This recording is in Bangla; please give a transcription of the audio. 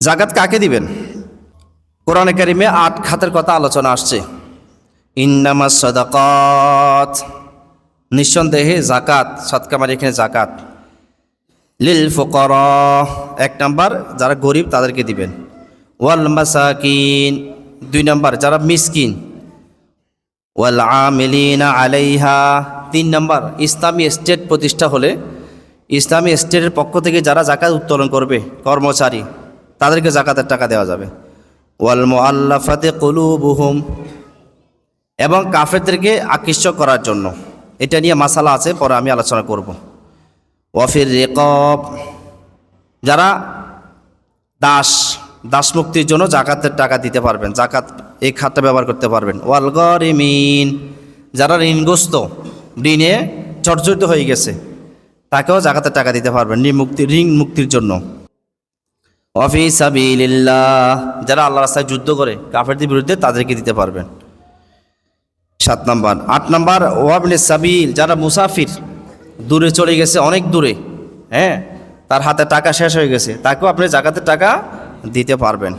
জাকাত কাকে দিবেন? কোরআনে কারিমে 8 খাতের কথা আলোচনা আসছে। ইন্নামাস সাদাকাত, নিঃসন্দেহে জাকাত, সদকা মানে এখানে জাকাত। লিল ফুকারা, 1 নাম্বার যারা গরিব তাদেরকে দিবেন। ওয়াল মাসাকিন, 2 নাম্বার যারা মিসকিন। ওয়াল আমিলিনা আলাইহা, 3 নাম্বার ইসলামী স্টেট প্রতিষ্ঠা হলে ইসলামী স্টেটের পক্ষ থেকে যারা জাকাত উত্তোলন করবে কর্মচারী, তাদেরকে জাকাতের টাকা দেওয়া যাবে। ওয়াল মুআল্লাফাতি কুলুবুহুম, এবং কাফেরদেরকে আকৃষ্ট করার জন্য। এটা নিয়ে মাসালা আছে, পরে আমি আলোচনা করব। ওয়াফির রিকাব, যারা দাস মুক্তির জন্য জাকাতের টাকা দিতে পারবেন, জাকাত এই খাতটা ব্যবহার করতে পারবেন। ওয়াল গরিমিন, যারা ঋণগ্রস্ত, ঋণে জর্জরিত হয়ে গেছে, তাকেও জাকাতের টাকা দিতে পারবেন ঋণ মুক্তির জন্য। ওয়াফি সাবিলিল্লাহ, যারা আল্লাহর রাস্তায় যুদ্ধ করে কাফেরদের বিরুদ্ধে, তাদেরকে দিতে পারবেন। 7 নাম্বার। 8 নাম্বার ওয়াবনে সাবিল, যারা মুসাফির, দূরে চলে গেছে, অনেক দূরে, তার হাতে টাকা শেষ হয়ে গেছে, তাকেও আপনি জাকাতের টাকা দিতে পারবেন।